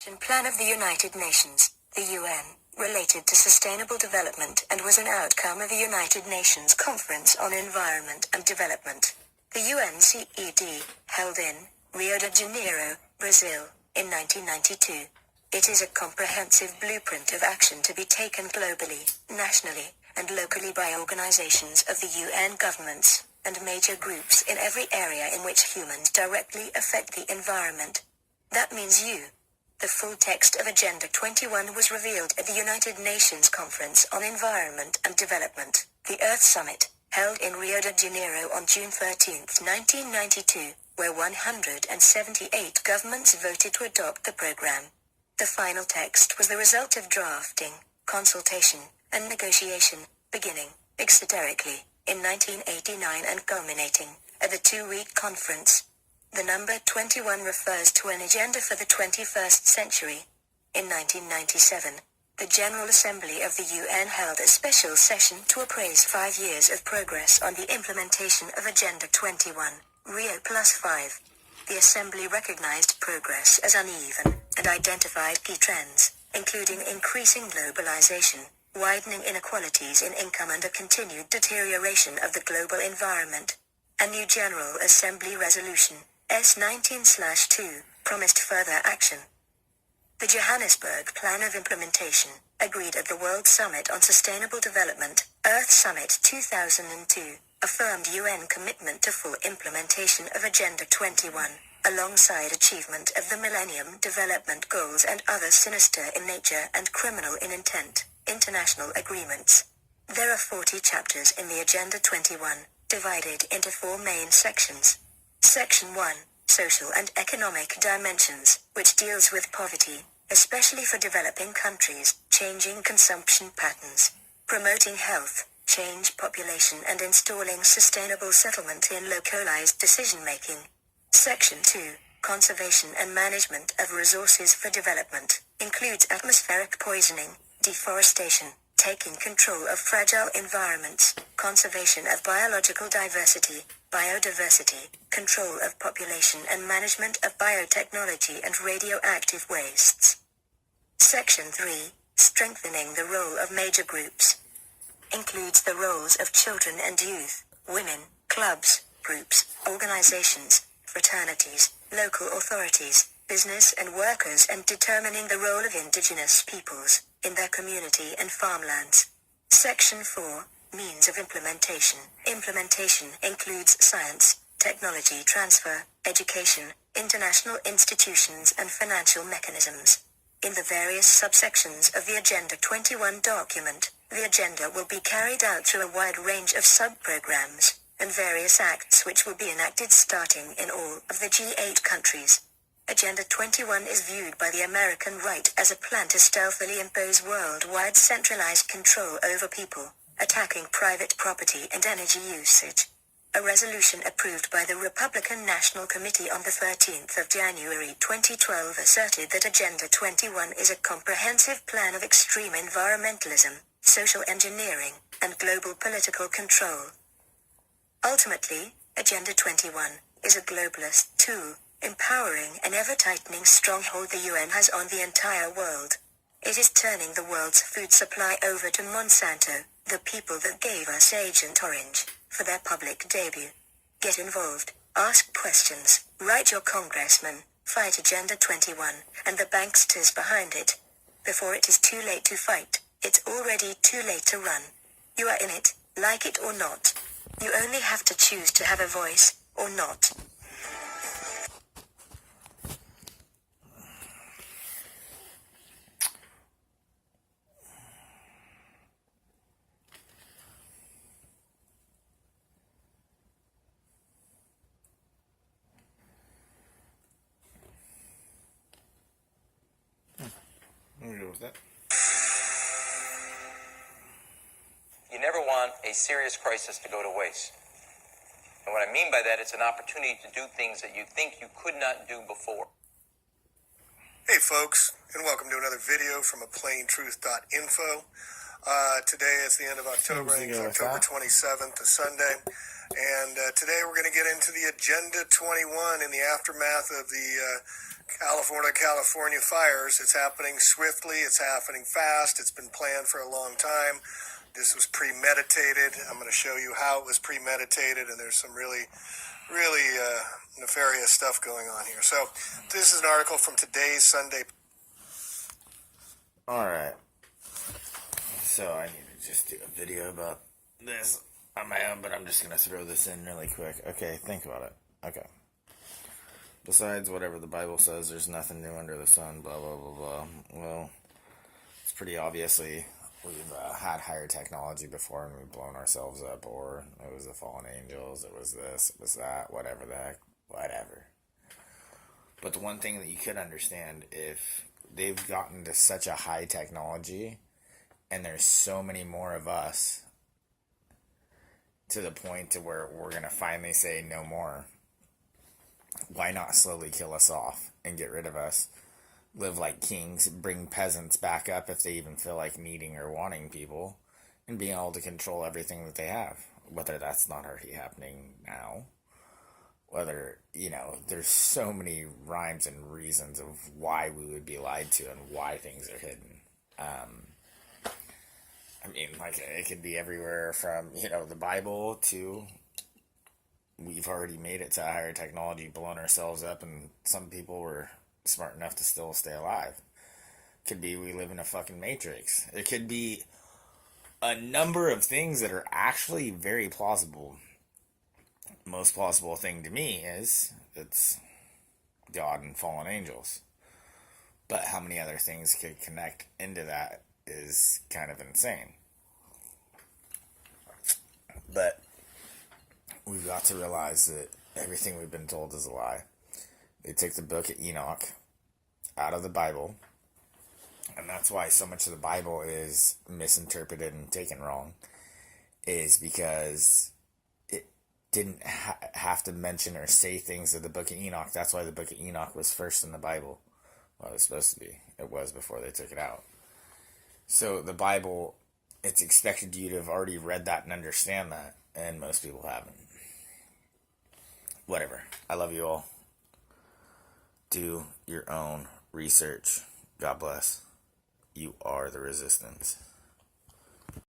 Plan of the United Nations, the UN, related to sustainable development and was an outcome of the United Nations Conference on Environment and Development. The UNCED, held in Rio de Janeiro, Brazil, in 1992. It is a comprehensive blueprint of action to be taken globally, nationally, and locally by organizations of the UN governments, and major groups in every area in which humans directly affect the environment. That means you. The full text of Agenda 21 was revealed at the United Nations Conference on Environment and Development, the Earth Summit, held in Rio de Janeiro on June 13, 1992, where 178 governments voted to adopt the program. The final text was the result of drafting, consultation, and negotiation, beginning, esoterically, in 1989 and culminating, at the two-week conference. The number 21 refers to an agenda for the 21st century. In 1997, the General Assembly of the UN held a special session to appraise 5 years of progress on the implementation of Agenda 21, Rio +5. The Assembly recognized progress as uneven, and identified key trends, including increasing globalization, widening inequalities in income and a continued deterioration of the global environment. A new General Assembly resolution, S19/2, promised further action. The Johannesburg Plan of Implementation, agreed at the World Summit on Sustainable Development, Earth Summit 2002, affirmed UN commitment to full implementation of Agenda 21, alongside achievement of the Millennium Development Goals and other sinister in nature and criminal in intent, international agreements. There are 40 chapters in the Agenda 21, divided into 4 main sections. Section 1, Social and Economic Dimensions, which deals with poverty, especially for developing countries, changing consumption patterns, promoting health, change population and installing sustainable settlement in localized decision-making. Section 2, Conservation and Management of Resources for Development, includes atmospheric poisoning, deforestation, taking control of fragile environments, conservation of biological diversity, biodiversity, control of population and management of biotechnology and radioactive wastes. Section 3, Strengthening the Role of Major Groups, includes the roles of children and youth, women, clubs, groups, organizations, fraternities, local authorities, business and workers, and determining the role of indigenous peoples in their community and farmlands. Section 4, Means of Implementation. Implementation includes science, technology transfer, education, international institutions and financial mechanisms. In the various subsections of the Agenda 21 document, the agenda will be carried out through a wide range of sub-programs, and various acts which will be enacted starting in all of the G8 countries. Agenda 21 is viewed by the American right as a plan to stealthily impose worldwide centralized control over people, attacking private property and energy usage. A resolution approved by the Republican National Committee on the 13th of January 2012 asserted that Agenda 21 is a comprehensive plan of extreme environmentalism, social engineering, and global political control. Ultimately, Agenda 21 is a globalist tool, empowering an ever-tightening stronghold the UN has on the entire world. It is turning the world's food supply over to Monsanto, the people that gave us Agent Orange, for their public debut. Get involved, ask questions, write your congressman, fight Agenda 21, and the banksters behind it. Before it is too late to fight, it's already too late to run. You are in it, like it or not. You only have to choose to have a voice, or not. I'm gonna go with that. You never want a serious crisis to go to waste. And what I mean by that, it's an opportunity to do things that you think you could not do before. Hey folks, and welcome to another video from aplaintruth.info. Today is the end of October, I think it's October 27th, a Sunday. And today we're going to get into the Agenda 21 in the aftermath of the California fires. It's happening swiftly. It's happening fast. It's been planned for a long time. This was premeditated. I'm going to show you how it was premeditated, and there's some really nefarious stuff going on here. So this is an article from today's Sunday. Alright. So I need to just do a video about this on my own, but I'm just going to throw this in really quick. Okay, think about it. Okay. Besides whatever the Bible says, there's nothing new under the sun, blah, blah, blah, blah. Well, it's pretty obviously we've had higher technology before and we've blown ourselves up, or it was the fallen angels, it was this, it was that, whatever the heck, whatever. But the one thing that you could understand, if they've gotten to such a high technology and there's so many more of us to the point to where we're going to finally say no more, why not slowly kill us off and get rid of us? Live like kings, bring peasants back up if they even feel like needing or wanting people, and being able to control everything that they have. Whether that's not already happening now, whether, there's so many rhymes and reasons of why we would be lied to and why things are hidden. It could be everywhere from, the Bible to we've already made it to higher technology, blown ourselves up, and some people were smart enough to still stay alive. Could be we live in a fucking matrix. It could be a number of things that are actually very plausible. Most plausible thing to me is it's God and fallen angels. But how many other things could connect into that is kind of insane. But we've got to realize that everything we've been told is a lie. They took the book of Enoch out of the Bible, and that's why so much of the Bible is misinterpreted and taken wrong, is because it didn't have to mention or say things of the book of Enoch. That's why the book of Enoch was first in the Bible. Well, it was supposed to be. It was before they took it out. So the Bible, it's expected you to have already read that and understand that, and most people haven't. Whatever. I love you all. Do your own research. God bless. You are the resistance.